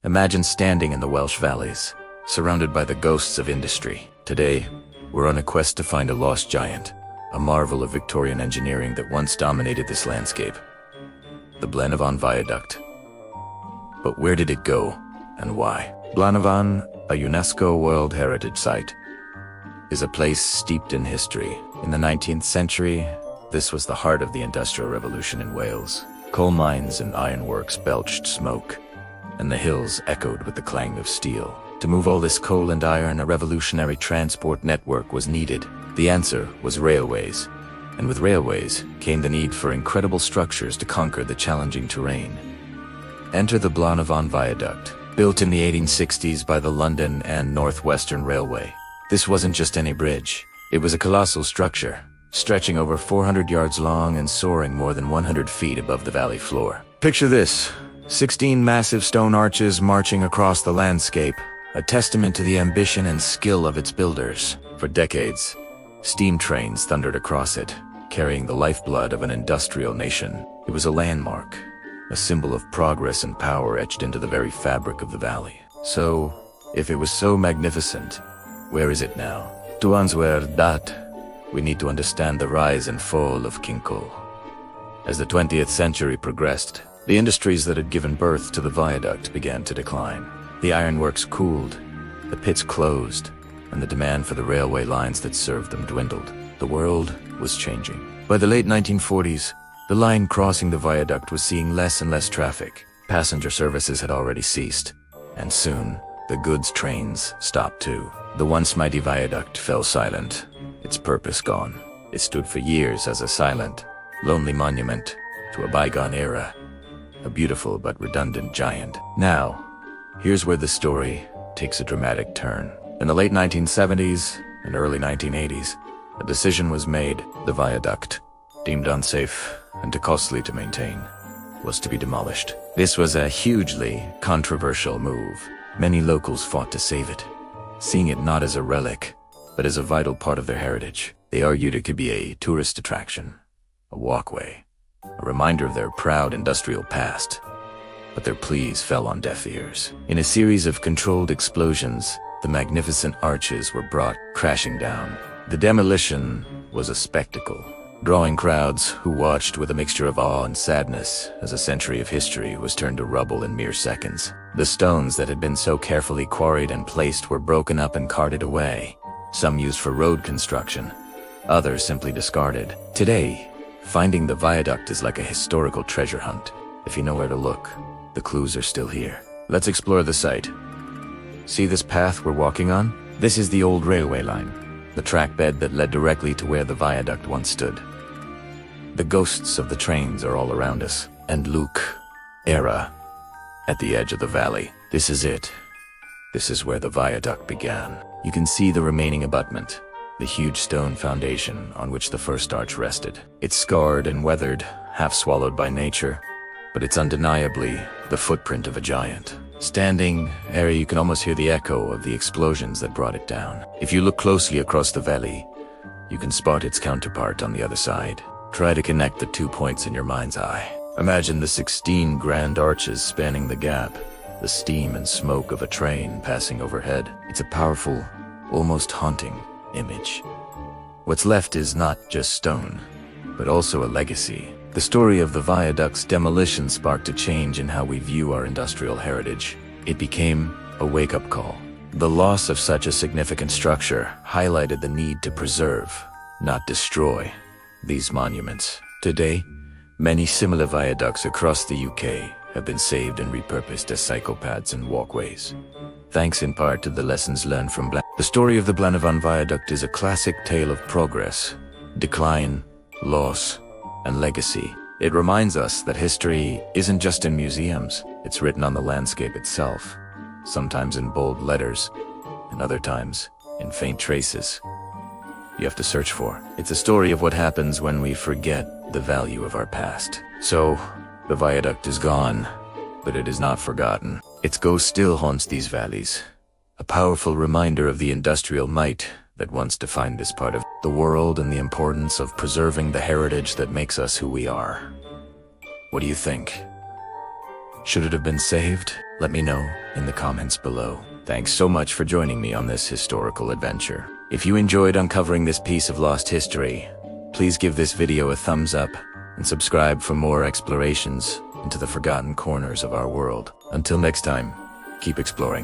Imagine standing in the Welsh valleys, surrounded by the ghosts of industry. Today, we're on a quest to find a lost giant, a marvel of Victorian engineering that once dominated this landscape. The Blaenavon Viaduct. But where did it go, and why? Blaenavon, a UNESCO World Heritage Site, is a place steeped in history. In the 19th century, this was the heart of the Industrial Revolution in Wales. Coal mines and ironworks belched smoke, and the hills echoed with the clang of steel. To move all this coal and iron, a revolutionary transport network was needed. The answer was railways, and with railways came the need for incredible structures to conquer the challenging terrain. Enter the Blaenavon Viaduct, built in the 1860s by the London and North Western Railway. This wasn't just any bridge. It was a colossal structure, stretching over 400 yards long and soaring more than 100 feet above the valley floor. Picture this: 16 massive stone arches marching across the landscape, a testament to the ambition and skill of its builders. For decades, steam trains thundered across it, carrying the lifeblood of an industrial nation. It was a landmark, a symbol of progress and power etched into the very fabric of the valley. So, if it was so magnificent, where is it now? To answer that, we need to understand the rise and fall of Kinkole. As the 20th century progressed, the industries that had given birth to the viaduct began to decline. The ironworks cooled, the pits closed, and the demand for the railway lines that served them dwindled. The world was changing. By the late 1940s, the line crossing the viaduct was seeing less and less traffic. Passenger services had already ceased, and soon, the goods trains stopped too. The once mighty viaduct fell silent, its purpose gone. It stood for years as a silent, lonely monument to a bygone era, a beautiful but redundant giant. Now, here's where the story takes a dramatic turn. In the late 1970s and early 1980s, a decision was made. The viaduct, deemed unsafe and too costly to maintain, was to be demolished. This was a hugely controversial move. Many locals fought to save it, seeing it not as a relic, but as a vital part of their heritage. They argued it could be a tourist attraction, a walkway, a reminder of their proud industrial past. But their pleas fell on deaf ears. In a series of controlled explosions, the magnificent arches were brought crashing down. The demolition was a spectacle, drawing crowds who watched with a mixture of awe and sadness as a century of history was turned to rubble in mere seconds. The stones that had been so carefully quarried and placed were broken up and carted away, some used for road construction, others simply discarded. Today, finding the viaduct is like a historical treasure hunt. If you know where to look, the clues are still here. Let's explore the site. See this path we're walking on? This is the old railway line, the track bed that led directly to where the viaduct once stood. The ghosts of the trains are all around us, and Luke, Era, at the edge of the valley. This is it. This is where the viaduct began. You can see the remaining abutment, the huge stone foundation on which the first arch rested. It's scarred and weathered, half swallowed by nature, but it's undeniably the footprint of a giant. Standing there, you can almost hear the echo of the explosions that brought it down. If you look closely across the valley, you can spot its counterpart on the other side. Try to connect the 2 points in your mind's eye. Imagine the 16 grand arches spanning the gap, the steam and smoke of a train passing overhead. It's a powerful, almost haunting image. What's left is not just stone, but also a legacy. The story of the viaduct's demolition sparked a change in how we view our industrial heritage. It became a wake-up call. The loss of such a significant structure highlighted the need to preserve, not destroy, these monuments. Today, many similar viaducts across the UK have been saved and repurposed as cycle paths and walkways, thanks in part to the lessons learned from The story of the Blaenavon Viaduct is a classic tale of progress, decline, loss, and legacy. It reminds us that history isn't just in museums, it's written on the landscape itself, sometimes in bold letters, and other times in faint traces you have to search for. It's a story of what happens when we forget the value of our past. So, the viaduct is gone, but it is not forgotten. Its ghost still haunts these valleys, a powerful reminder of the industrial might that once defined this part of the world and the importance of preserving the heritage that makes us who we are. What do you think? Should it have been saved? Let me know in the comments below. Thanks so much for joining me on this historical adventure. If you enjoyed uncovering this piece of lost history, please give this video a thumbs up and subscribe for more explorations into the forgotten corners of our world. Until next time, keep exploring.